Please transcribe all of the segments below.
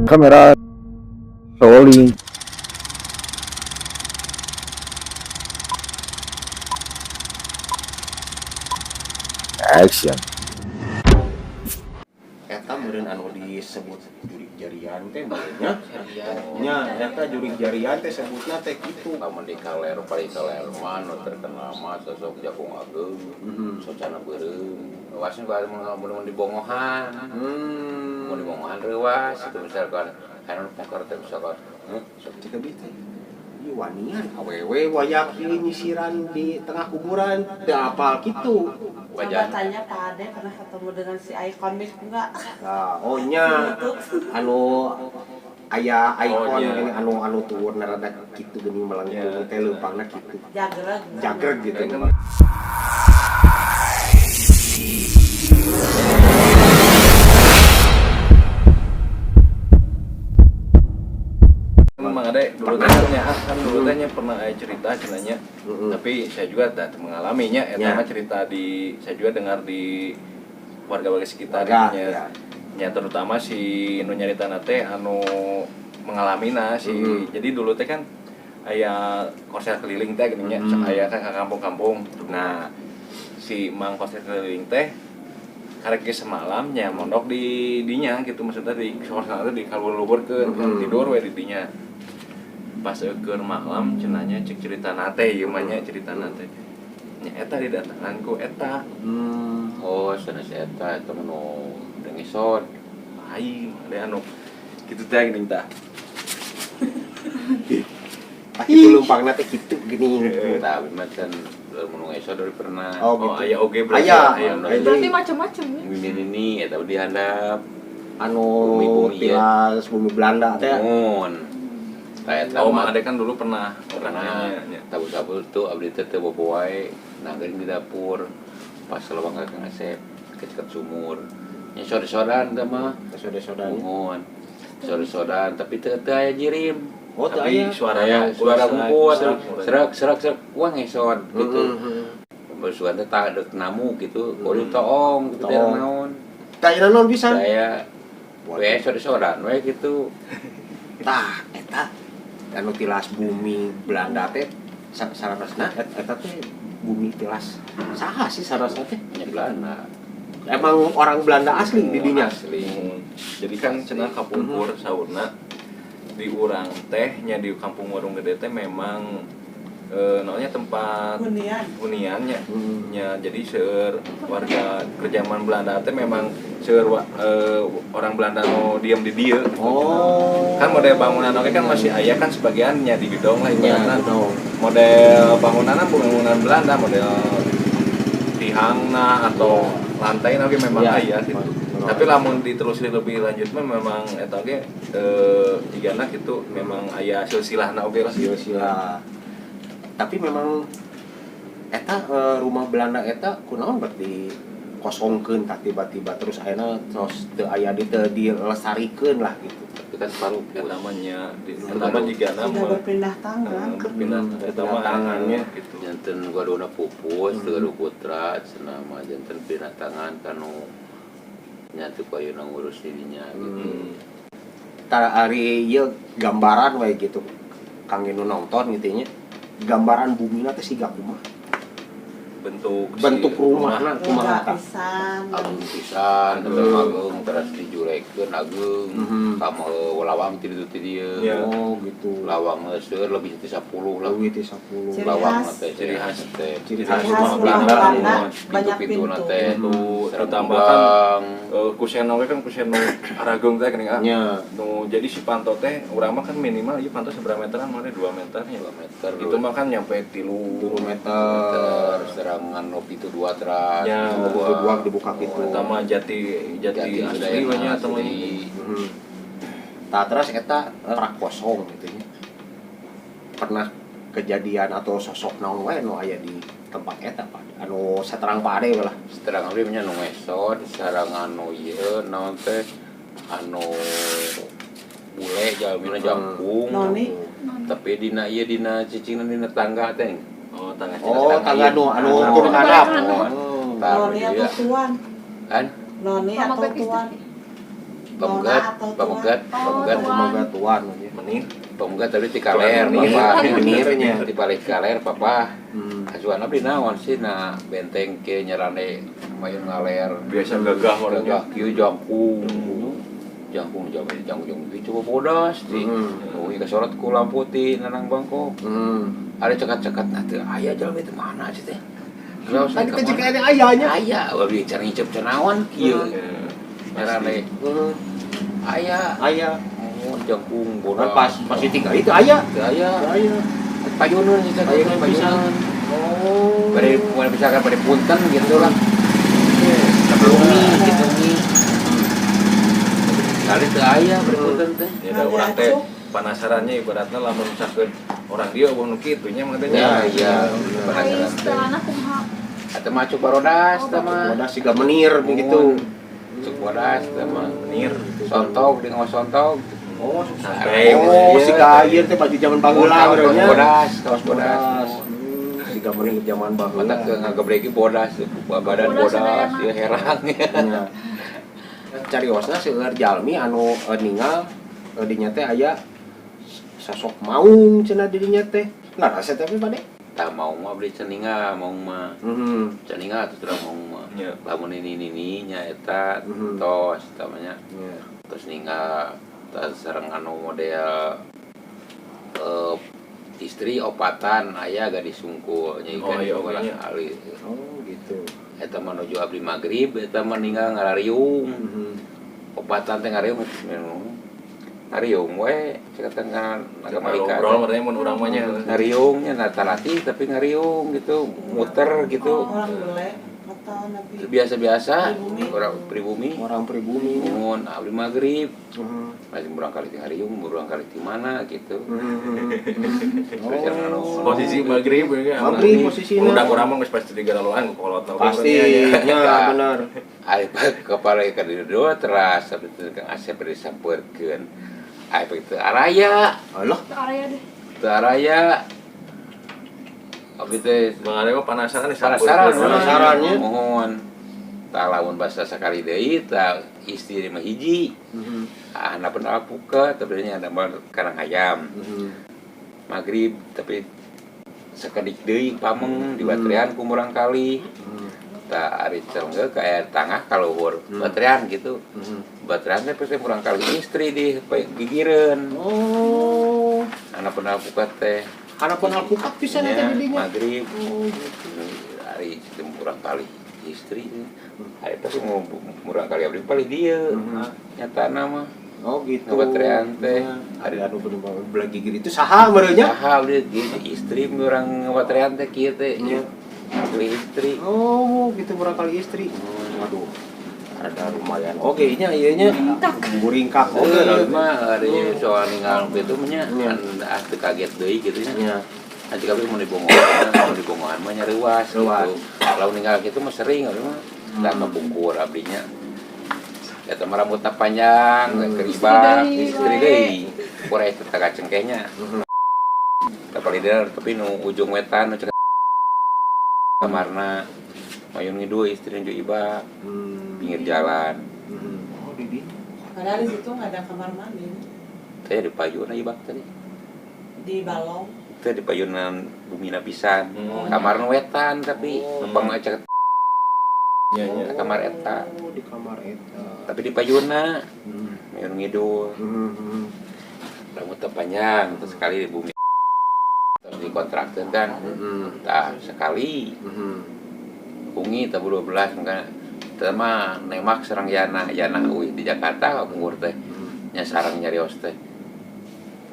Kamera rolling. Action. Eta meureun anu disebut jurig jarian teh nya. Nya eta jurig jarian teh sebutna teh kitu. Lamun di kaler paling kaler mah nu terkenal mah sosok Jakung Ageung. Socana beureum. Wasna bari mun dibongohan. Mun dibongohan reuwas itu misalkan anu pongker teh misalkan Sok cika biteu. Ieu wanian awewe wayak ieu nyisiran di tengah kuburan teu apal kitu. Coba tanya Pak Ade pernah ketemu dengan si Icon Mix enggak? Nah, oh nya anu aya ikon ini anu tuwurna rada kitu geuning melengkung teh leumpangna kitu. Jagreg gitu. Memang ada dulu tanya kan dulu tanya pernah cerita cenanya, tapi saya juga tak mengalaminya. Eta cerita di saya juga dengar di warga-warga sekitarnya. Ya terutama si nu nyarita teh anu mengalamina si. Jadi dulu teh kan aya konser keliling teh gini nya, aya kan ke kampung-kampung. Nah, si mang konser keliling teh karek ge semalam nya mondok di dinya gitu, maksudnya di konser di kaluluhurkeun tidur we di dinya. Pas keur malam cenanya cek cerita nate ieu mah nya cerita nate. Nya eta didatangan ku eta. oh sanes eta nu dengisod. Aing ada anu kitu teh geuning tah. Kitu leumpangna teh kitu geuning. Tah macam mun ngisod dari pernah. Oh aya oge berarti. Aya. Berarti macam-macam ya. Ini eta dihandap Anu Bumi-bumi ya. tilas bumi Belanda teh. mun. Kayak Oh, Mang Ade kan dulu pernah nya. Tabu-tabu tuh abdi teh teu bobo wae nanggeun di dapur. Pas lawang ka ngasep ke sumur. Nya sore-soran teh mah, Sode-sodan. mohon. Sore-soran tapi teu aya jirim. Oh teu Tapi aya. suaranya Suara bungkul, serak. serak wah ngesot gitu. Bersuara teh tak ada namu gitu, kudu toong gitu teh Toong. naon. Kayak naon pisan? Saya we sore-soran we gitu. Tah eta anu tilas bumi Belanda teh sarasna eta teh bumi tilas saha sih sarasna teh? Nya Belanda. Emang orang Belanda asli di dinya. Asli. Jadi kan cenah kapungkur saurna di urang teh nya di kampung Warung Gede teh memang namanya tempat huniannya. Nya jadi seueur warga kerjaman Belanda teh memang seueur orang Belanda nu diem di dieu. Oh. Kan model bangunan oke kan masih aya kan sebagiannya di gedong lah ibaratna. gedong. Model bangunan Belanda model tihangna atau lantai oke memang aya gitu. Tapi lamun ditelusuri lebih lanjut mah memang eta oge jigana kitu memang aya silsilahna oge lah. Silsilah. Tapi memang eta rumah Belanda eta kunaon berarti kosongkeun tah tiba-tiba terus ayeuna terus teu aya teu dilestarikeun lah gitu. Tapi kan separuh Namanya pertama jigana Sudah berpindah tangan. berpindah eta mah tangannya gitu. janten gadona pupus teu gaduh putra cenah mah janten pindah tangan kanu nya teu ayeuna ngurus dirinya gitu. Tara ari ieu gambaran wae gitu. Kangge nu nonton gitu nya. Gambaran bumina teh siga kumaha. Bentuk rumahna kumaha tah. Agung pisan teu agung teras dijulekeun agung ka lawang ti ditu ti dieu. Oh gitu. Lawang seueur lebih ti 10 lah. Leuwih ti 10. Ciri Lawang khas. teh ciri khas teh. Ciri khas rumah rumah Belanda. Belanda, banyak Pintu-pintuna pintu. teh Ditambahkan kuseno we kan kuseno aragung teh geuning ah. Nya. Nu jadi si panto teh urang mah kan minimal ieu panto seberapa meteran mah 2 meter nya. 2 meter. Itu mah kan nyampe 3 meter. Serangan no pintu 2 teras. Ya, Dua dibuka pintu. Eta mah jati asli we nya teman. Tah terus eta rak kosong gitu nya. Pernah kejadian atau sosok naon wae nu aya di tempat eta Pak. Anu saterang Pak Ade lah. Seterang abdi nya nu ngesot, sarangan nu ieu naon teh anu bule jalmina jangkung. Noni. Tapi dina ieu dina cicingna dina tangga teh. Oh, tangga Oh, tangga anu Oh, turun handap. tangga. Taruh Noni dia. atau tuan? Kan? Noni Mama atau pepis tuan? Pamugat, pamugat, pamugat, Pamugat tuan aja. Menir. pamugat tadi ti kaler, Menir. papa, Menirnya. di balik kaler, papa. Hmm. Asuhan abdi naon sih na benteng ke nyarane main ngaler. Biasa gagah orangnya. Gagah kieu jangkung. Jangkung jangkung itu coba bodas di. Oh, ieu kasorot ku lampu ti nanang bangkok. Ada cekat-cekat nah teu aya jalmi teh mana sih teh. Terus Tadi kan jika ada ayahnya. aya babi cara ngicep cenah kieu. Nyarane aya Ayah. jangkung bodas. Pas masih 3 itu ayah. Teu aya. Ayah. Payunan sih Payunan payunan. Oh. Pada misalkan pada punten gitu lah. Sebelumnya gitu nih. Kali teu aya pada punten teh. Ya da urang teh panasarannya ibaratnya lamun misalkeun orang dia wong nu kitu nya mah teh. Ya iya. Ai istilahna kumaha? Eta mah cuk barodas teh mah. Bodas siga menir begitu. Cuk bodas teh mah. Menir. Sontog di ngawas sontog. Oh, santai. oh, siga ayeuna teh baju zaman baheula Kaos urangnya. bodas, kaos bodas. Siga menir zaman baheula. Mata ke ngagebreki bodas, badan Bodas bodas, ada ieu herang. Ya. Cariosna seueur jalmi anu ningal dinya teh aya sosok maung cenah di dinya teh. Laras eta teh bade. Tah mau mah beli ceninga, mau mah. Ceninga atuh turang mau mah. Ya. Lamun ini nya eta Mhm. tos tamanya. Ya. Terus ninga tas sareng anu model istri opatan aya gadis sungkul nya Oh, iya, ulah iya. kali. Oh, gitu. Eta menuju abdi magrib eta mah ningal ngarariung. Opatan teh ngariung ngariung we cek tengah naga malika. Ngobrol merenya mun urang mah nya. Ngariungnya natalati tapi ngariung gitu, muter gitu. Orang bule atau nabi. Biasa-biasa Pribumi. orang pribumi. Orang pribumi. Mun abdi magrib Mhm. masih murang kali di ngariung, murang kali di mana gitu. Oh. Posisi maghrib ya. Maghrib posisina. Udah urang mah geus pasti digalaluan kolot Pasti, ya benar. Ai kepala ikan di dua teras tapi teu kang asep disampeurkeun. Ai begitu araya, Allah. Ke area deh. teu araya. Abdi teh Bang Are mah penasaran nih penasaran Penasarannya. mohon. Tah lamun basa sakali deui tah istri mah hiji. Anak pernah buka tapi nya ada karang ayam. Magrib tapi sakedik deui pameng di baterean ku murang kali. Tah ari celengge ka air tangah kaluhur baterean gitu. Baterean teh pasti murang kali istri di gigireun. Oh. Anak pernah buka teh. Harapan alpukat bisa nanti Nya, didinya. Magrib. Hari itu murang kali istri. Hari itu mau murang kali abdi paling dia. Nyata nama. Oh gitu. Ngebaterean teh. Ada anu bener belah gigir itu saha merenya? Saha abdi istri murang ngebaterean teh kieu teh. Iya. Beli istri. Oh, gitu murah kali istri. Waduh. Ada lumayan. Oke, nya ieu nya buringkak oke Oke, mah ada soal ninggal itu nya Iya. atuh kaget deui gitu nya. nya. Nanti kalau mau dibongohan mah nyari ruas gitu. Ruas. Kalau ninggal gitu mah sering abdi mah. Da kebungkur abdinya. Eta mah rambutna panjang, keribak, istri deui. Korek teka cengkehnya. Tapi dia tapi nu ujung wetan nu cek kamarna mayun ngidul istri nu iba pinggir jalan. Oh, Didi. Padahal di situ nggak ada kamar mandi. Teh di payuna ibak tadi. Di balong. Teh di payunan bumina pisan. Hmm. Kamar nu wetan tapi numpang cek Iya, iya. kamar eta. Oh, di kamar eta. Tapi di payuna mayun ngidul. Hmm. Rambutnya panjang terus sekali di bumi. Terus dikontrakkeun kan. Tah sekali kungi tahun 12 maka tema nemak sareng Yana uih di Jakarta umur teh nya sareng nyarios teh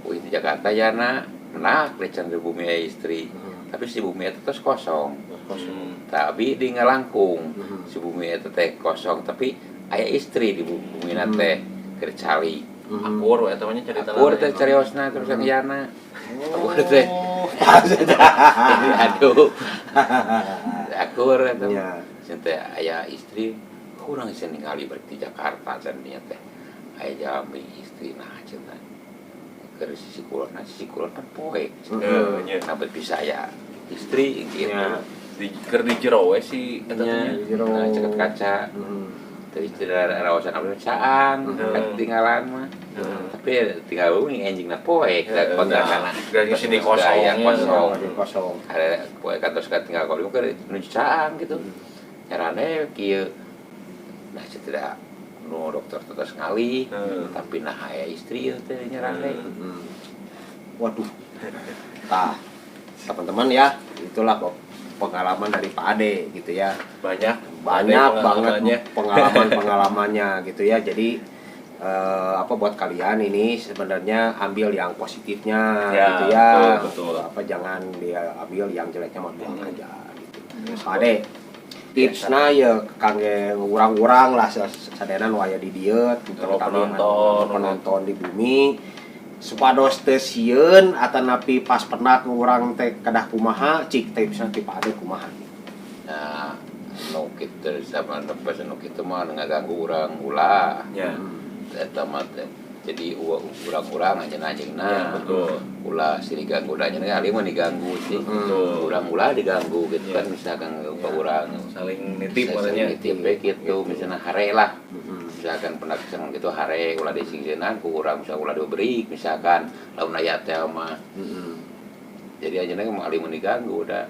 uih di Jakarta Yana menak lecan di bumi istri tapi si bumi itu terus kosong tapi di ngalangkung si bumi itu teh kosong tapi aya istri di bumi teh keur cali Akur eta mah cerita. akur teh cariosna terus yang Yana akur teh aduh akur eta Ya. teh aya istri kurang bisa ningali balik di Jakarta dan dia teh aya jami istri nah cenah keur sisi kulon kan poek Nya. kenapa bisa ya istri gitu Ya. Di keur di jero we si eta nya teh. nah ceket kaca Tapi tidak rawasan apa caang, ketinggalan mah. Tapi tinggal ini anjingna poek dan kontrakan. Dari sini kosong. Kosong. Ada poek kantor sekat tinggal kalau ke menuju caang gitu. Carane kieu. Nah, tidak nu dokter tetes ngali, tapi nah aya istri teh nyarane. Waduh. Tah, teman-teman ya, itulah pengalaman dari Pak Ade gitu ya. Banyak Banget pengalamannya gitu ya. Jadi buat kalian ini sebenarnya ambil yang positifnya gitu ya. Betul. Jangan dia ambil yang jeleknya mah buang aja gitu. Pak Ade, tipsna ya kangge urang-urang lah sadena nu aya di dieu terutama penonton di bumi supados teu sieun atanapi pas pendak urang teh kadah kumaha cik tipsna ti Pak Ade kumaha. Nah, nu kitu sama pas nu kitu mah ngaganggu urang ulah. Ya. Eta mah jadi urang-urang anjeun-anjeunna. Betul. Ulah sini ganggu da anjeunna ali mah diganggu sih. Urang ulah diganggu gitu kan misalkan ke urang Saling nitip katanya nitip we kitu misalna hare lah. Misalkan pernah kesana gitu hare ulah disingseunaan ku urang misalkan ulah diberi misalkan lamun aya teh mah. Jadi anjeunna mah ali mun diganggu da.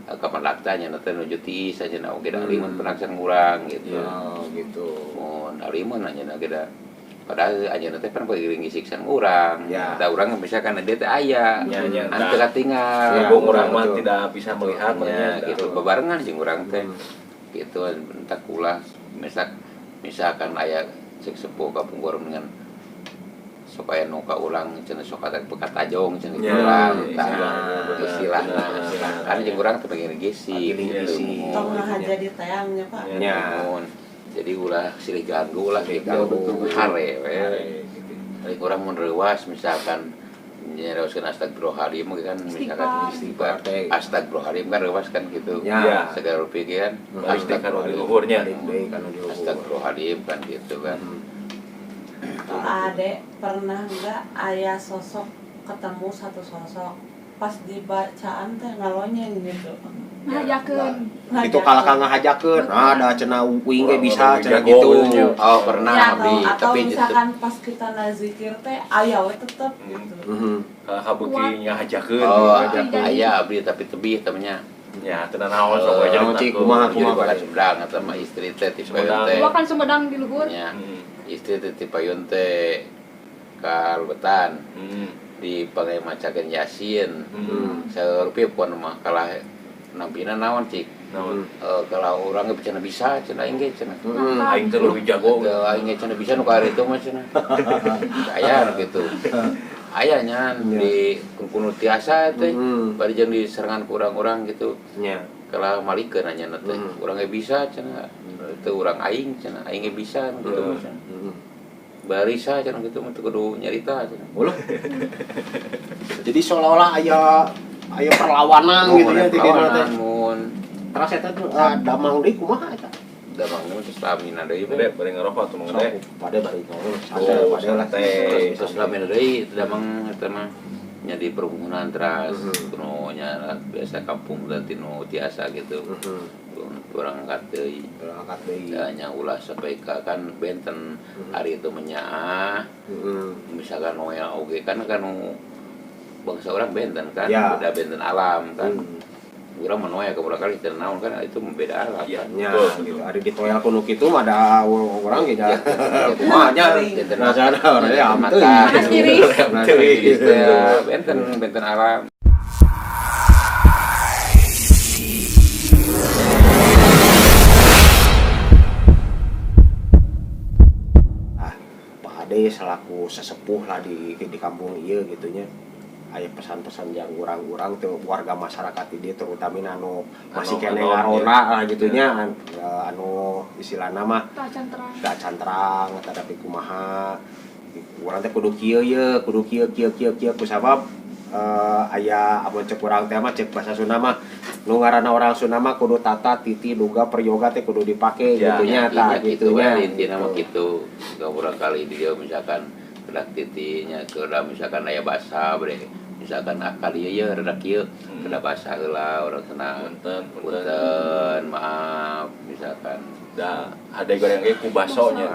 Kapan laktanya nanti nuju tiis aja na oke da alimun penaksan urang gitu. Gitu. Mun alimun anjeunna ge da padahal anjeunna teh kan peuring siksan urang. Da urang misalkan dia teh aya. Anu katinggal. Ibu urang mah tidak bisa melihat gitu bebarengan jeung urang teh. Gitu entak ulah misalkan aya cek sepuh kapung urang dengan supaya nuka ulang cenah sok ada bekat tajong cenah urang istilahna kan jeung urang teh pengen gisi tong ngahaja di teangnya Pak. Jadi ulah silih ganggu lah diganggu hare we ari urang mun reuwas misalkan nyereuskeun astagfirullahaladzim kan misalkan istighfar astagfirullahaladzim kan reuwas kan gitu segala pikiran astagfirullahaladzim kan gitu kan. Pak Ade pernah nggak ayah sosok ketemu satu sosok pas dibacaan teh ngalonyeng gitu ngajakeun itu kalau kang ngajakeun ada cenah uing ge bisa cenah gitu. Oh pernah ya, abdi atau tapi misalkan pas kita nazikir teh aya we tetep gitu kabeuki ngahajakeun aya abdi tapi tebih temennya ya teu naon sok aja cik kumaha kan Sumedang eta mah istri teh ti payun teh kan Sumedang di luhur nya istri teh ti payun teh ka Lubetan di pangemacakeun Yasin saeureupeuh pun mah kalah nampina naon cik kalau urang ge bisa cenah aing ge cenah aing teh leuwih jago aing ge cenah bisa nu ka itu mah cenah aya gitu aya nya di kuno tiasa teh bari jeung diserangan ku urang-urang gitu nya kalau malikeun anya teh urang ge bisa cenah teu urang aing cenah aing ge bisa gitu barisa cenah gitu mah teu kudu nyarita cenah jadi seolah-olah aya perlawanan gitu ya di dina teh mun terus eta tuh damang deui kumaha eta damang mah stamina deui bari ngerokok tuh mangga pada bari pada lah teh stamina deui damang eta mah nya di perhubungan teras kuno nya biasa kampung dan tinu tiasa gitu orang angkat deui nya ulah sampai kan benten hari itu menyaah misalkan noya oge kan bangsa orang benten kan beda benten alam kan urang menoya ke kali teu naon kan itu beda alam kan nya gitu ari ditoyal kuno kitu mah ada urang ge kumaha nya rasana urang ya amteuy benten alam. Pak Ade selaku sesepuh lah di kampung ieu gitunya aya pesan-pesan yang urang-urang tuh warga masyarakat ini terutama anu masih kene ngarona lah gitunya anu istilahna mah da cantrang tadapi kumaha urang teh kudu kieu ye kudu kieu kusabab aya amun cek urang teh mah cek bahasa Sunda mah nu ngaranna orang Sunda mah kudu tata titi duga peryoga teh kudu dipake gitunya tah gitunya intina mah kitu urang kali dia misalkan kedak titinya kedah misalkan aya basa bre misalkan akal ieu rada kieu kedah basa heula urang cenah punten maaf misalkan Da ada goreng ge ku basonya.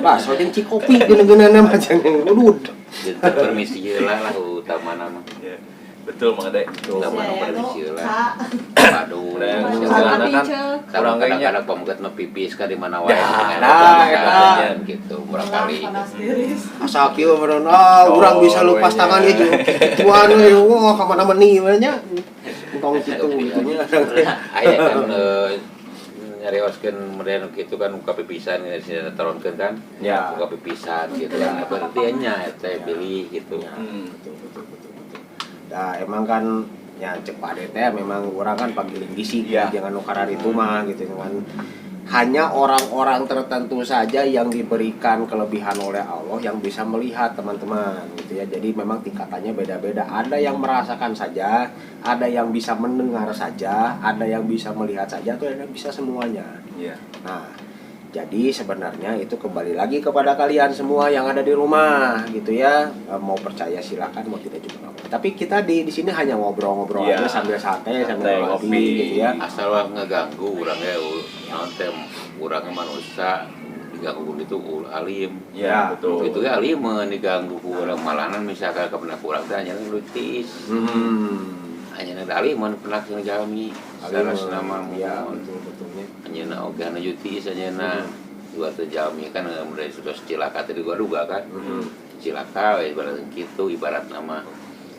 Baso jeung cikopi geuna-geunana mah cenah udud. Jadi permisi heula lah utama nama. Ya. Betul Mang Ade. Utama permisi heula. Aduh, Karena kan orang kayaknya kadang-kadang pemugat mah pipis ka di mana wae. Gitu, berapa kali. panas tiris. Asa kieu meureun urang bisa lepas tangan ieu tuan we wah ka mana meni we nya. Entong kitu gitu nya. Aya kan nyarioskeun meureun kitu kan uka pipisan geus taronkeun kan. Ya. Uka pipisan gitu kan. Berarti nya teh pilih gitu. Betul. Nah, emang kan ya cek Pade teh memang orang kan panggilin bisi jangan nukarar itu mah gitu kan. Hanya orang-orang tertentu saja yang diberikan kelebihan oleh Allah yang bisa melihat teman-teman gitu ya. Jadi memang tingkatannya beda-beda. Ada yang merasakan saja, ada yang bisa mendengar saja, ada yang bisa melihat saja, atau ada yang bisa semuanya. Iya. Nah, jadi sebenarnya itu kembali lagi kepada kalian semua yang ada di rumah gitu ya. Mau percaya silakan, mau tidak juga nggak apa-apa. Tapi kita di sini hanya ngobrol-ngobrol aja sambil santai, sambil ngopi gitu ya. Asal ngeganggu urangnya nanti urangnya manusia diganggu itu alim. Ya, betul. Itu ya alim diganggu urang malanan misalkan kebenar urang teh hanya lutis. Hanya ada alim pernah ngejami secara senama ya betul-betulnya. hanya oke hanya jutis hanya dua terjami kan mulai sudah cilaka tadi gua duga kan. Cilaka ibarat gitu ibarat nama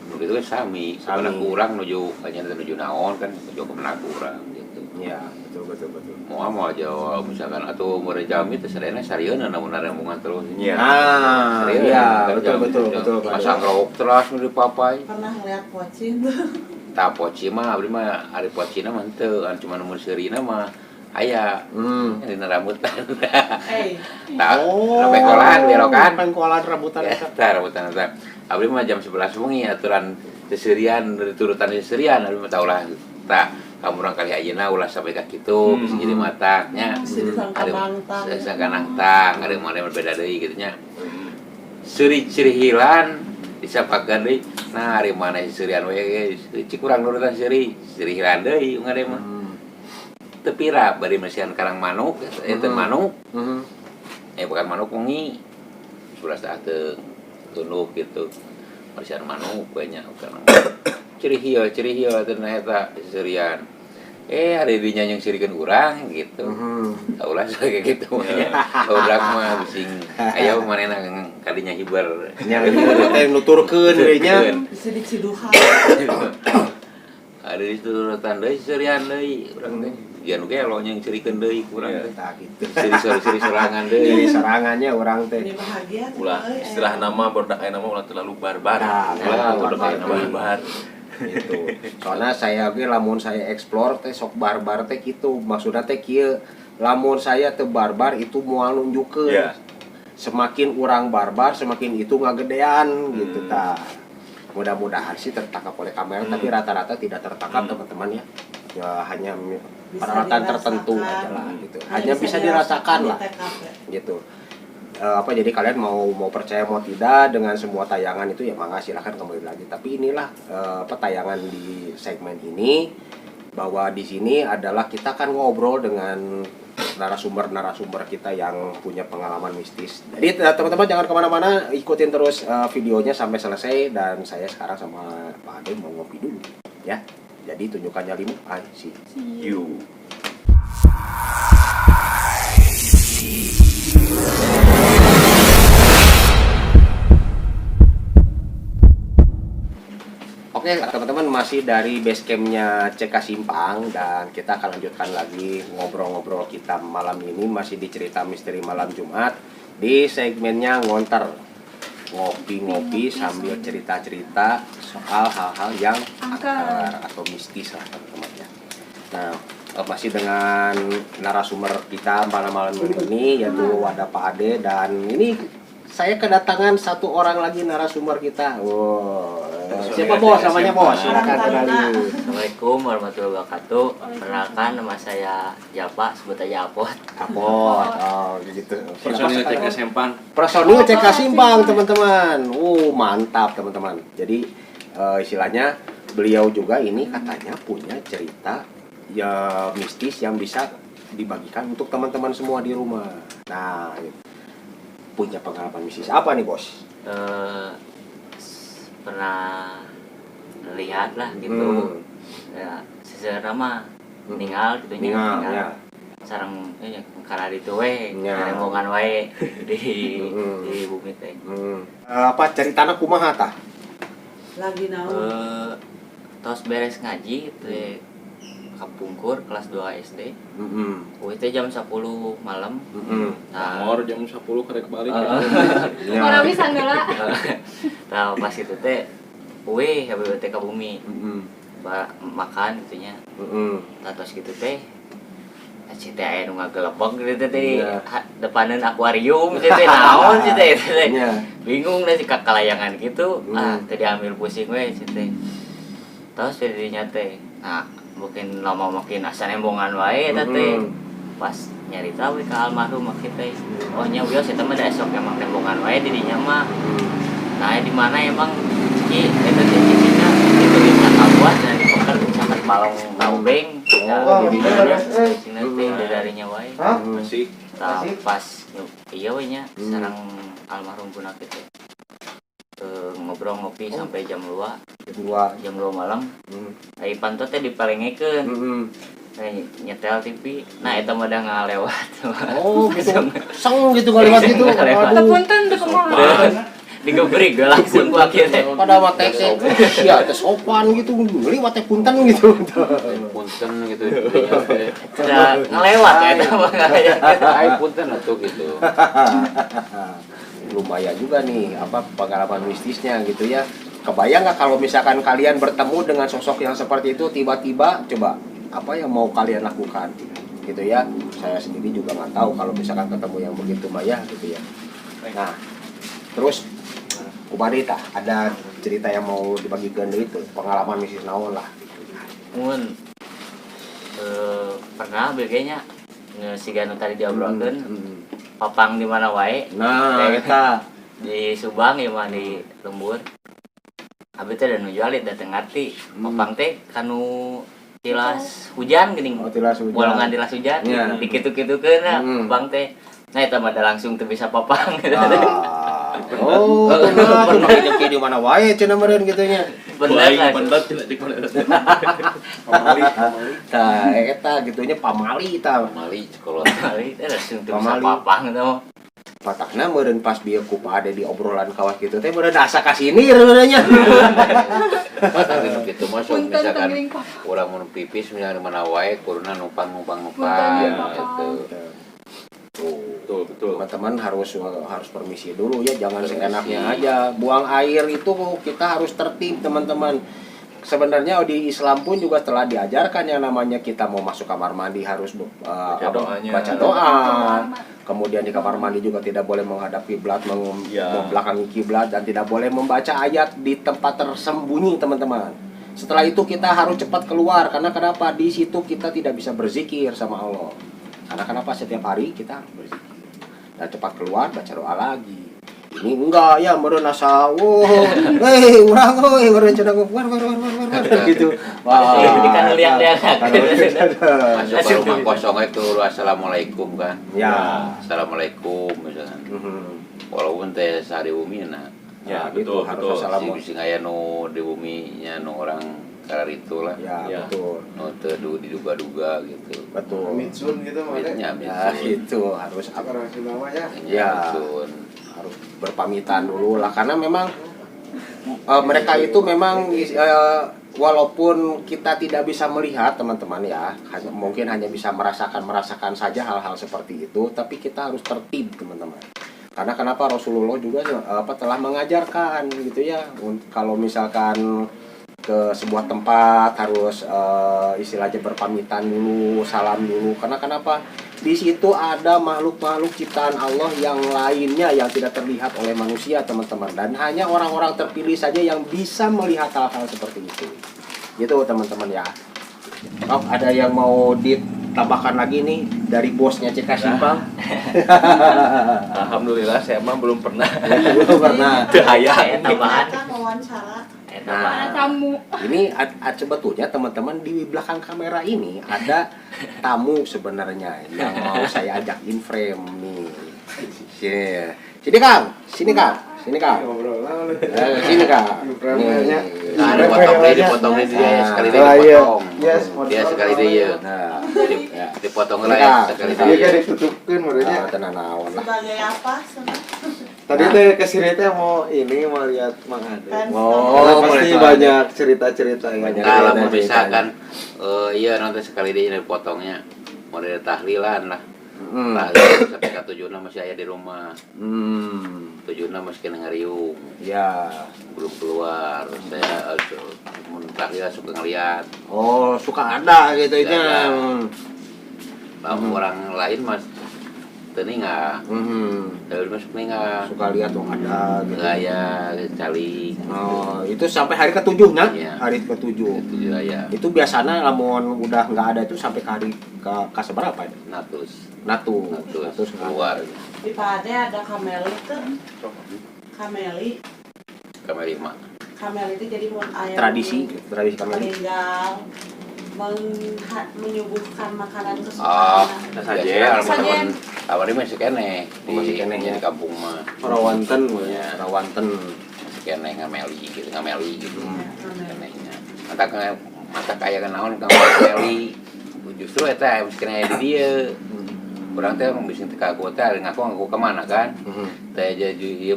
begitu kan sami karena kurang nuju hanya nuju naon kan nuju kemenak kurang gitu ya betul mau aja misalkan atau merejami terserahnya sarieuna namun ada hubungan terus Iya. Betul pasang rok terus di papai Pernah ngeliat pocin. tak poci mah abdi mah ari pocina mah teu cuma nomor serina mah aya di rambutan tak pengkolan berokan pengkolan rambutan eta rambutan eta abdi mah jam 11 wengi aturan seserian dari turutan seserian abdi mah tau lah tak kamu orang kali ayeuna ulah sampai ka kitu bisa jadi matanya ada sangka nangtang ada mana berbeda deui kitu nya ciri hilan disapakeun deui nah ari mana seserian we cik urang nurutan ciri hilan deui ngade mah teu pira bari mesian karang manuk eta manuk bukan manuk wengi 11 saat tunduk gitu mesian manuk banyak karena ciri hieu ternyata seserian hari dinya yang sirikeun urang gitu. Ulah kayak gitu nya. Udah mah bising aya manehna kadinya hibar. Nya teh nuturkeun we nya. Bisa diciduhan. Ada di turutan deui seserian deui urang teh. Jian ge elo yang sirikeun deui kurang teh. Tah gitu. Siri sorangan deui. Jadi serangannya urang teh. Ini bahagia. Ulah istilah nama berdak nama ulah terlalu barbar. Nah, berdak nama barbar. Gitu. Soalnya saya ge lamun saya explore teh sok barbar teh gitu. Maksudnya teh kieu lamun saya teu barbar itu moal nunjukeun. Semakin urang barbar semakin itu ngagedean gitu tah. Mudah-mudahan sih tertangkap oleh kamera tapi rata-rata tidak tertangkap teman-teman ya. Ya hanya peralatan tertentu aja lah gitu. Hanya bisa dirasakan lah. Gitu. Jadi kalian mau percaya mau tidak dengan semua tayangan itu ya mangga silahkan kembali lagi. Tapi inilah tayangan di segmen ini bahwa di sini adalah kita akan ngobrol dengan narasumber kita yang punya pengalaman mistis. Jadi teman-teman jangan kemana-mana, ikutin terus videonya sampai selesai dan saya sekarang sama Pak Ade mau ngopi dulu ya. Jadi tunjukkannya Limu, I see you. Oke teman-teman, masih dari base campnya CK Simpang dan kita akan lanjutkan lagi ngobrol-ngobrol kita malam ini masih di cerita misteri malam Jumat di segmennya ngonter, ngopi-ngopi sambil cerita-cerita soal hal-hal yang angker atau mistis lah teman-teman ya. Nah masih dengan narasumber kita malam ini yaitu ada Pak Ade dan ini saya kedatangan satu orang lagi narasumber kita. Wow. Siapa bos? Namanya bos. Silakan kenalin. Assalamualaikum warahmatullahi wabarakatuh. Perkenalkan nama saya Japa, sebut aja Apot. Apot. Oh, gitu. Personil CK Simpang. Personil CK Simpang, teman-teman. Mantap, teman-teman. Jadi istilahnya beliau juga ini katanya punya cerita ya mistis yang bisa dibagikan untuk teman-teman semua di rumah. Nah, punya pengalaman mistis apa nih bos? Pernah lihat lah gitu. Ya, sejarah mah meninggal gitu nya. Ya. Sareng karena ditu we, Ya. remmongan wae di bumi teh. Apa ceritana kumaha tah? Lagi naon? Tos beres ngaji teh kapungkur kelas 2 SD. Uih teh jam 10 malam. Nah, Mor jam 10 karek balik. Ya. Orang bisa nggak? nah pas itu teh uih HBBT ka bumi. Makan gitu nya. Tos gitu teh cita aya nu ngagelebeg gitu teh depaneun akuarium gitu teh naon sih teh bingung dah si kakalayangan gitu teh diambil pusing we sih teh terus jadinya teh nah mungkin lama makin asa nembongan wae teh pas nyarita we ka almarhum kita oh nya wios eta mah da esok emang nembongan wae di dinya mah nah di mana emang ki eta teh cicina itu bisa kabuat dan dipeker sampai balong taubeng di dinya cicina teh darinya wae Masih pas iya we nya sareng almarhum puna kitu ngobrol ngopi sampai jam 2 malam ai pantot teh dipalengekeun nyetel TV nah eta mah da ngalewat Oh gitu seng gitu kali gitu Punten teu kumaha. digebrik langsung ku kieu teh pada mata sia teh sopan gitu liwat teh punten gitu punten gitu. udah ngelewat ya eta mah Ai punten atuh gitu. lumayan juga nih apa pengalaman mistisnya gitu ya. Kebayang nggak kalau misalkan kalian bertemu dengan sosok yang seperti itu tiba-tiba coba apa yang mau kalian lakukan gitu ya. Saya sendiri juga nggak tahu kalau misalkan ketemu yang begitu maya gitu ya. Nah terus Kumadita ada cerita yang mau dibagikan itu pengalaman mistis naon lah mun pernah begenya sigana tadi diobrolkeun papang di mana wae nah eta di Subang ya mah di lembur abi teh da nu jualit dateng ngarti papang teh kanu tilas hujan geuning tilas hujan bolongan tilas hujan ya. dikitu-kitukeun papang teh nah eta mah da langsung teu bisa papang oh pernah hidup di mana wae cenah meureun gitu nya bener kan Pamali. tah eta gitunya pamali tah Mali sekolah. kali teh langsung teu bisa Pamali. papang teh patakna meureun pas bieu ku ada di obrolan kawas gitu teh meureun asa ka sini reunanya Patah gitu mah sok Punten misalkan tengering Pak. urang mun pipis misalnya mana wae kuruna numpang Punten, ya Papa. itu. Betul. teman-teman harus permisi dulu ya jangan seenaknya aja buang air itu kita harus tertib teman-teman sebenarnya di Islam pun juga telah diajarkan yang namanya kita mau masuk kamar mandi harus baca doa kemudian di kamar mandi juga tidak boleh menghadap kiblat membelakangi kiblat dan tidak boleh membaca ayat di tempat tersembunyi teman-teman setelah itu kita harus cepat keluar karena kenapa di situ kita tidak bisa berzikir sama Allah karena kenapa setiap hari kita harus berzikir dan cepat keluar baca doa lagi ini enggak ya meureun asa urang meureun cenah war gitu wah jadi kan lihat masuk ke rumah kosong itu assalamualaikum kan ya assalamualaikum misalkan walaupun teh sari umina ya betul, gitu harus betul. assalamualaikum sing aya nu di buminya nu orang kararitu lah ya betul nu teu diduga-duga gitu betul Mitsun gitu mitnya ya itu harus orang Sunda ya. ya harus berpamitan dulu lah karena memang mereka itu memang walaupun kita tidak bisa melihat teman-teman ya mungkin hanya bisa merasakan saja hal-hal seperti itu tapi kita harus tertib teman-teman karena kenapa Rasulullah juga telah mengajarkan gitu ya kalau misalkan ke sebuah tempat harus istilahnya berpamitan dulu, salam dulu. Karena kenapa? Di situ ada makhluk-makhluk ciptaan Allah yang lainnya yang tidak terlihat oleh manusia, teman-teman. Dan hanya orang-orang terpilih saja yang bisa melihat hal-hal seperti itu. Gitu, teman-teman ya. Oh, ada yang mau ditambahkan lagi nih dari bosnya CK Simpang? Alhamdulillah saya mah belum pernah. Belum pernah. Hayang. tambahan Ternyata wawancara Mana tamu. Ini sebetulnya teman-teman di belakang kamera ini ada tamu sebenarnya yang mau saya ajak in frame nih. Sini Kang, sini Kang, sini Kang. Sini Kang. Nih. Nah, dipotong dia sekali dia dipotong. Dia sekali dia. Nah, Dipotong lah ya sekali dia. Ditutupkan mereka. tenan naon lah. Sebagai apa? Tadi teh kesini teh mau lihat Mang Ade. Fans. Karena pasti boleh. banyak cerita-cerita yang Kalau mau misalkan iya nanti sekali dia dipotongnya model tahlilan lah. Tahlil sampai ke 7 masih ayah di rumah. 7 masih kena ngariung. Ya. Belum keluar. Saya tahlil suka ngeliat. Oh, suka ada gitu Ada. nya. Orang lain mas teninga. Tahlil masuk teninga. Suka lihat tuh ada gitu. Gaya cali. Oh, itu sampai hari ke-7 nya? Iya. Hari ke-7. Itu gaya. Itu biasanya lamun udah nggak ada itu sampai ke hari ke seberapa itu? Natus Natus keluar. Di Pade ada kameli tuh. Kameli itu jadi mun aya tradisi kami. meninggal menyuguhkan makanan ke Oh, saudara. saja. Sajen. Awalnya masih kene Masih kene, ya. di kampung mah. Rawanten Ya, Rawanten. kene ngameli gitu. Kenenya. Kameli. Mata kaya kenaon ngameli. Justru eta mesti kena di dia. Urang teh bisa teh kagu teh ngaku kemana kan? Teh jadi ieu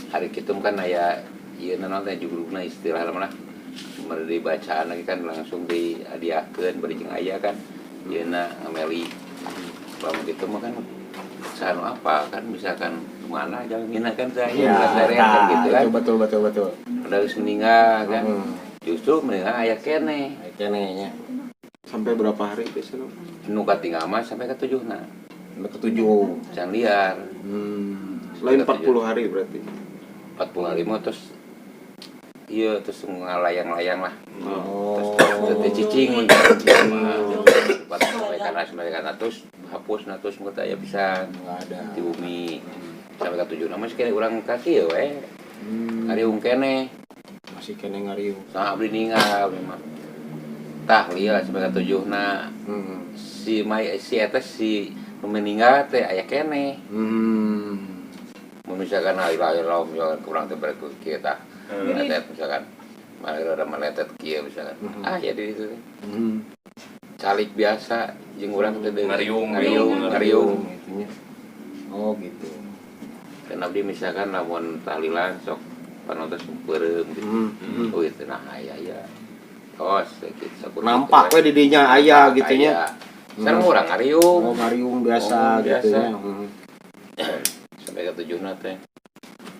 hari kitu kan aya ieu naon teh juguruna istilah mana? Meri bacaan lagi kan langsung dihadiahkeun bari jeung aya kan. Ieuna ngameli. Lamun kitu mah kan sanu apa kan misalkan kemana jalan kan saya kan gitu kan. Betul. Udah meninggal kan. Justru meninggal aya kene. Kene nya. sampai berapa hari biasanya? Nu katinggal mah sampai ke 7 nah. Ke-7. Can liar. Lain 40 hari berarti. 40 hari mah terus iya terus ngalayang-layang lah. Oh. Terus cicing karena sebenarnya terus hapus terus kata ya bisa Nggak ada. di bumi sampai ke 7 nama sekali orang kaki ya we. Ngariung kene Masih kene ngariung. sama abdi ninggal memang. Tahlil sampai ke 7 nah. Si eta si meninggal teh aya kene. Misalkan lahir misalkan kurang teh balik kita. Meletet misalkan. Ada meletet kieu misalkan. Ya di itu. Calik biasa jeung urang teh Ngariung. Gitunya. Oh gitu. Dan abdi misalkan lamun tahlilan sok panonton peureum gitu. Oh itu nah aya ya. Tos gitu. Nampak we di dinya aya gitu nya. Sareng urang ngariung. Oh ngariung biasa Oh, gitu biasa. nya. Sampai ke 7 teh.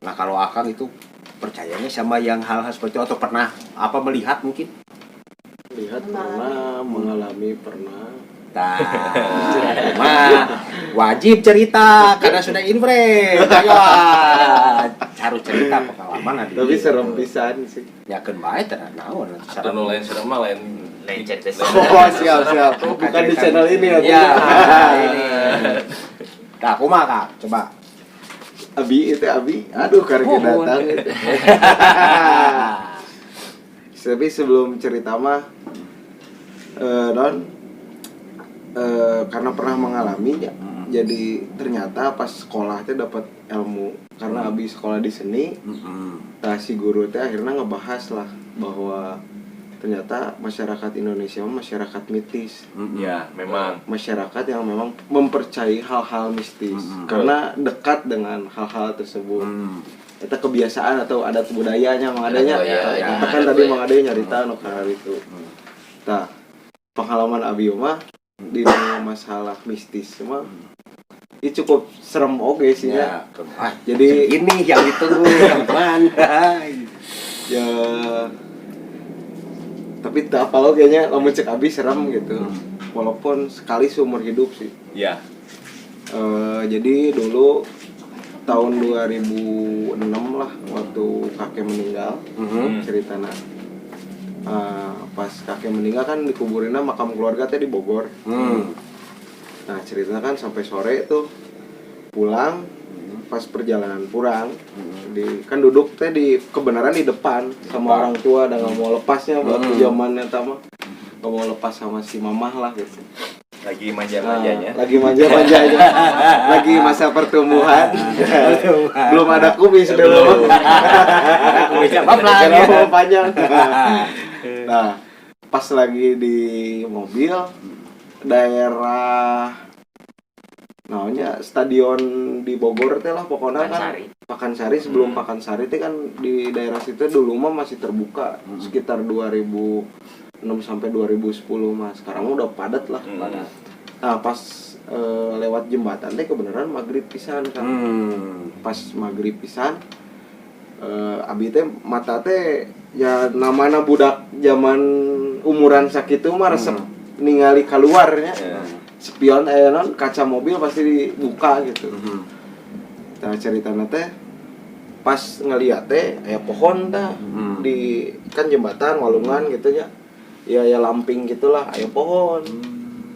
Nah kalau Akang itu percayanya sama yang hal-hal seperti itu atau pernah apa melihat mungkin? Lihat pernah, mengalami pernah. Nah, mah wajib cerita karena sudah in frame. Ayo, harus cerita pengalaman adi. Tapi serem pisan sih. Yakeun bae teh naon Atau nu lain serem mah lain cerita Oh, siap. Bukan di channel ini ya. Ya, ini. Nah, kumaha Kak? Coba. Abi. Aduh, karena datang. Tapi sebelum cerita mah karena pernah mengalami ya. Jadi ternyata pas sekolah teh dapat ilmu karena abi sekolah di seni. Nah, si guru teh akhirnya ngebahas lah bahwa ternyata masyarakat Indonesia masyarakat mitis. ya memang Masyarakat yang memang mempercayai hal-hal mistis karena dekat dengan hal-hal tersebut. Itu kebiasaan atau adat budayanya Mang Adanya. Kita kan tadi Mang Adanya nyarita nu kana itu. Nah, pengalaman abi mah di masalah mistis mah ini cukup serem oke sih ya. Jadi ini yang ditunggu teman. Ya tapi tak apa lo kayaknya lamun cek abi serem gitu. Walaupun sekali seumur hidup sih. ya Jadi dulu tahun 2006 lah waktu kakek meninggal. Ceritanya pas kakek meninggal kan dikuburinnya makam keluarga teh di Bogor. Nah ceritanya kan sampai sore tuh pulang pas perjalanan pulang di kan duduk teh di kebenaran di depan sama orang tua dan nggak mau lepasnya waktu zamannya mah nggak mau lepas sama si mamah lah gitu. Lagi manja-manjanya. Lagi manja-manjanya. Lagi masa pertumbuhan. Belum ada kumis dulu. Kumisnya panjang. Nah, pas lagi di mobil daerah namanya stadion di Bogor teh lah pokoknya kan Pakansari sebelum Pakansari teh kan di daerah situ dulu mah masih terbuka sekitar 2006 sampai 2010 mas. Sekarang udah padat lah. Nah pas lewat jembatan teh kebenaran maghrib pisan kan. Pas maghrib pisan abi teh mata teh ya namana budak zaman umuran sakitu mah resep ningali keluarnya. Spion non kaca mobil pasti dibuka gitu. Nah ceritanya teh pas ngeliat teh aya pohon tah di kan jembatan walungan gitu ya. Ya lamping gitulah aya pohon.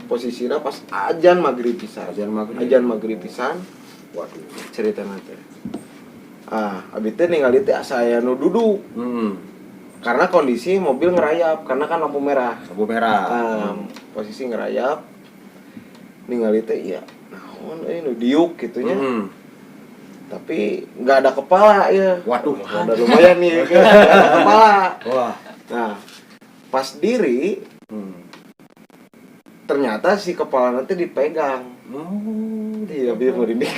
Posisinya pas ajan maghrib pisan. Ajan maghrib pisan. Waduh, ceritanya teh. Abi teh ningali teh asa aya nu duduk. Karena kondisi mobil ngerayap karena kan lampu merah. Posisi ngerayap. Ningali teh iya. Naon nu diuk gitunya. Tapi enggak ada kepala ya. Waduh, ada lumayan nih enggak ada kepala. Wah. Nah, pas diri ternyata si kepala nanti dipegang. Iya, biar merinding.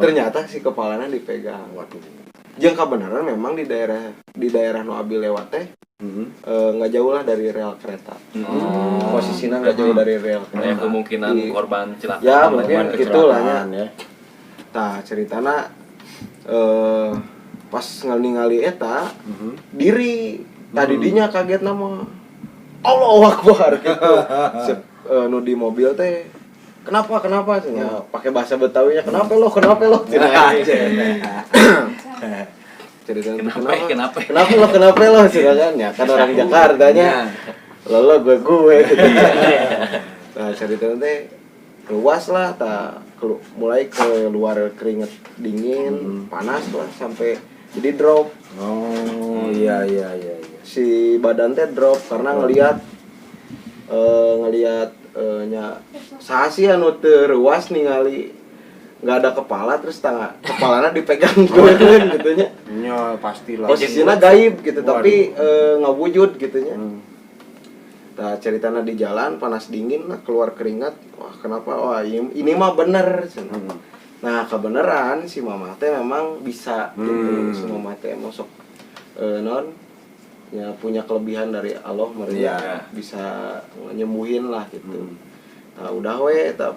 Ternyata si kepalanya dipegang. Waduh. Jeung kebenaran memang di daerah nu abi lewat teh nggak jauh lah dari rel kereta. Posisinya nggak jauh dari rel kereta. Kemungkinan korban celaka. Ya mungkin gitulah ya. Nah ceritana pas ningali eta diri tadi dinya kaget nama Allahu Akbar gitu. Nu di mobil teh kenapa ya pakai bahasa Betawinya kenapa lo ceritanya kenapa lo silakan ya kan orang Jakartanya lo gue gitu. Nah ceritanya teh luas lah mulai keluar keringet dingin panas lah sampai jadi drop. Iya. Si badan teh drop karena ngelihat saha sih anu teu reuas ningali nggak ada kepala terus kepalanya dipegang geueun gitu nya. Nya pastilah. Posisinya gaib gitu tapi nggak wujud gitu nya. Nah ceritanya di jalan panas dingin lah keluar keringat. Wah kenapa? Wah ini mah bener. Nah kebenaran si mama teh memang bisa gitu. Si mama teh masuk non ya punya kelebihan dari Allah mereka bisa nyembuhin lah gitu. Nah udah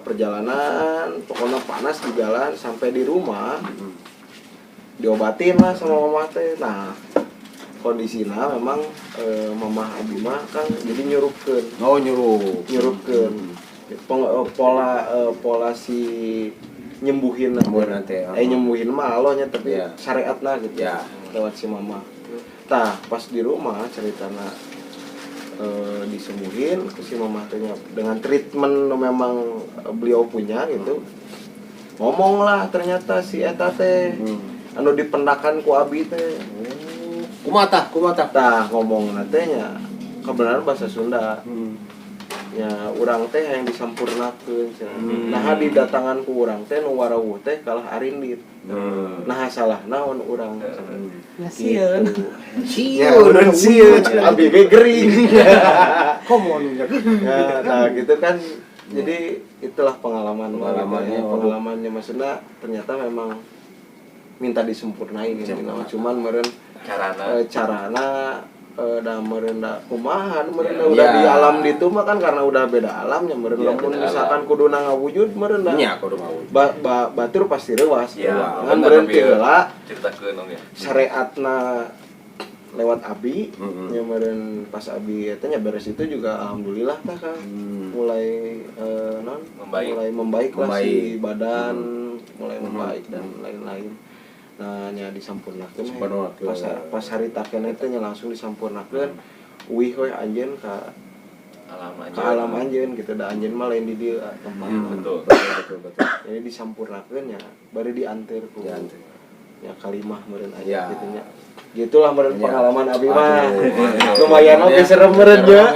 perjalanan pokoknya panas di jalan sampai di rumah diobatin lah sama mama teh. Nah kondisinya memang mama abi mah kan jadi nyurupkeun. Nyurupkeun. Pola si nyembuhin nyembuhin mah Allahnya tapi syariatna gitu lewat si mama. Tah pas di rumah ceritana disembuhin si mama tanya dengan treatment memang beliau punya gitu. Ngomong lah ternyata si eta teh anu dipendakan ku abi teh. Kumatah. Tah ngomong natenya kebenaran bahasa Sunda. Ya urang teh yang disampurnakeun cenah. Nah didatangan ku urang teh nu warawuh teh kalah arindit. Nah salah naon urang Ya sieun. Sieun abi ge gering. Komo anu nya. Ya nah gitu kan. Jadi itulah pengalamannya maksudnya ternyata memang minta disempurnain gitu. Cuman meureun carana da merenda kumahan udah di alam ditu mah kan karena udah beda alamnya lamun misalkan kuduna ngawujud merenda nya kudu ngawujud batur pasti reuas kan berhenti heula ceritakeun ongnya syariatna lewat abi nya meureun pas abi eta nya beres itu juga alhamdulillah tah kan mulai mulai membaik lah si badan mulai membaik dan lain-lain. Nah nya disampurnakeun pas hari takena teh nya langsung disampurnakeun. Uih we anjeun ka ke alam anjeun gitu da anjeun mah lain di dieu tempat. Betul. Jadi disampurnakeun nya bari dianteur ku ya kalimah meureun aya gitu nya. Gitulah meureun pengalaman abi mah. Lumayan oke serem meureun nya.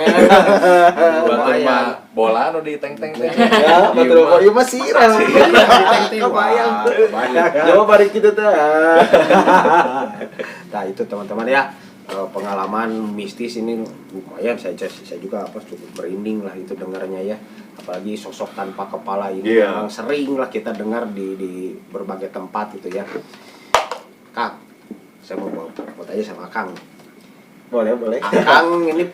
Lumayan bola nu di teng-teng teh. Ya, betul kok ieu mah siram. Kebayang. Coba bari kitu teh. Nah, itu teman-teman ya. Pengalaman mistis ini lumayan saya juga cukup merinding lah itu dengarnya ya, apalagi sosok tanpa kepala ini memang sering lah kita dengar di berbagai tempat gitu ya. Kang, saya mau tanya sama Kang. Boleh. Kang ini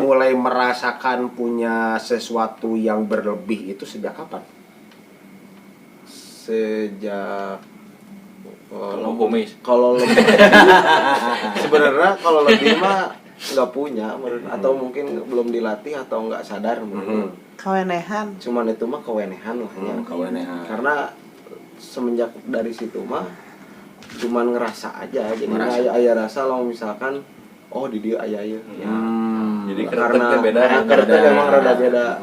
mulai merasakan punya sesuatu yang berlebih itu sejak kapan? Sejak kalau lebih sebenarnya kalau lebih mah nggak punya atau mungkin belum dilatih atau nggak sadar Kewenehan. cuman itu mah kewenehan lah ya Kewenehan. karena semenjak dari situ mah cuman ngerasa aja jadi aya rasa kalau misalkan oh di dia aya ya jadi karena beda memang rada beda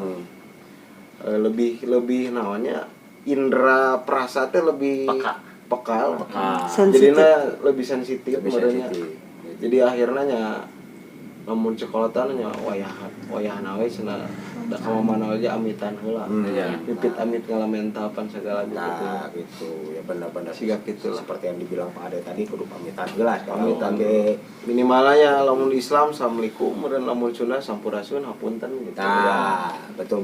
lebih namanya indera perasa teh lebih pekal. Jadinya lebih sensitif merenya. Jadi akhirnya nya lamun cekolatan nya wayahan we cenah da ka mana aja amitan heula. Pipit amit ngalamentapan segala gitu. Ya benar-benar siga kitu seperti yang dibilang Pak Ade tadi kudu pamitan heula pamitan ge minimalnya lamun Islam assalamualaikum meureun lamun Sunda sampurasun hapunten gitu. Nah, betul.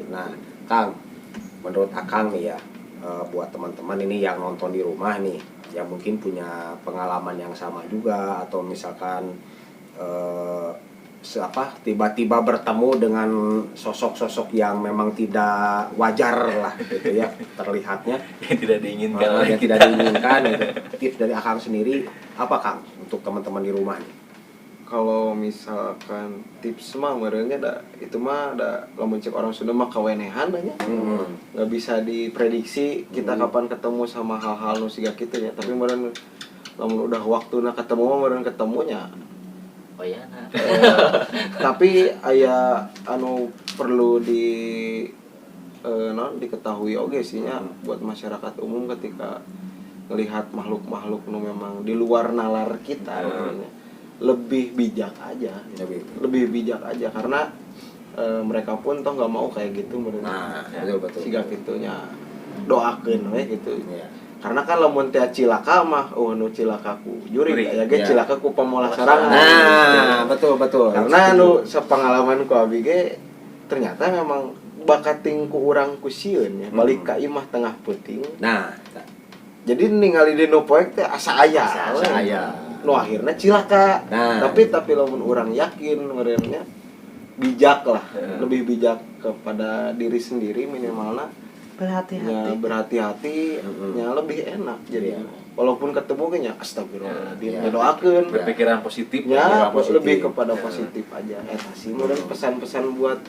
Nah, Kang, menurut Akang nih ya, buat teman-teman ini yang nonton di rumah nih, yang mungkin punya pengalaman yang sama juga atau misalkan tiba-tiba bertemu dengan sosok-sosok yang memang tidak wajar lah gitu ya terlihatnya, yang tidak diinginkan gitu. Tips dari Akang sendiri apa Kang untuk teman-teman di rumah nih? Kalau misalkan tips mah merenya itu mah lamun cek orang Sunda mah kawenehan nya. Nggak bisa diprediksi kita kapan ketemu sama hal-hal nu siga kitu ya. Tapi meureun lamun udah waktuna ketemu mah meureun ketemunya. Oh ya. Tapi aya anu perlu diketahui oge sih nya buat masyarakat umum ketika melihat makhluk-makhluk nu memang di luar nalar kita. Lebih bijak aja karena mereka pun toh nggak mau kayak gitu betul siga gitunya doakeun we gitu karena kan lamun teh cilaka mah nu cilaka ku juri aya ge cilaka ku pamolah sarangan betul karena nu sepengalaman ku abi ge ternyata memang bakating ku urang ku sieun ya balik ka imah tengah peuting jadi ningali di nu poek teh asa aya nu akhirnya cilaka. Tapi lamun orang yakin merenya bijak lah, lebih bijak kepada diri sendiri minimalnya berhati-hati nya lebih enak jadi walaupun ketemu nya astagfirullah doakeun berpikiran positif ya lebih kepada positif aja sih meureun pesan-pesan buat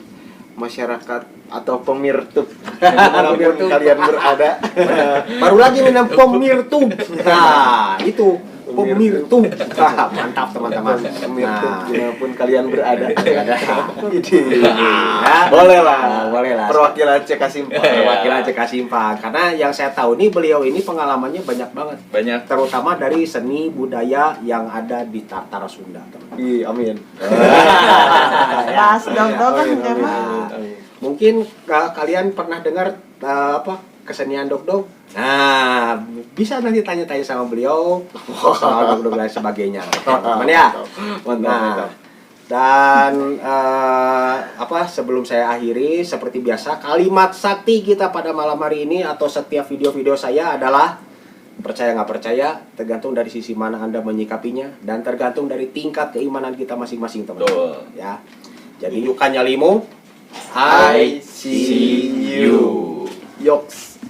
masyarakat atau pemirtub dimanapun kalian berada. Baru lagi minum pemirtub. Nah, itu pemirtub. Mantap teman-teman. Pemirtub dimanapun kalian berada. Boleh lah. Perwakilan CK Simpang. Karena yang saya tahu nih beliau ini pengalamannya banyak banget. Terutama dari seni budaya yang ada di Tatar Sunda. Amin. Pas dog-dogan emang. Mungkin kalian pernah dengar kesenian dog-dog? Nah, bisa nanti tanya-tanya sama beliau soal dog-dog dan sebagainya. Teman ya. Nah, dan sebelum saya akhiri seperti biasa kalimat sakti kita pada malam hari ini atau setiap video-video saya adalah percaya nggak percaya tergantung dari sisi mana Anda menyikapinya dan tergantung dari tingkat keimanan kita masing-masing teman-teman ya. Jadi yukanya limo I see you. Yoks.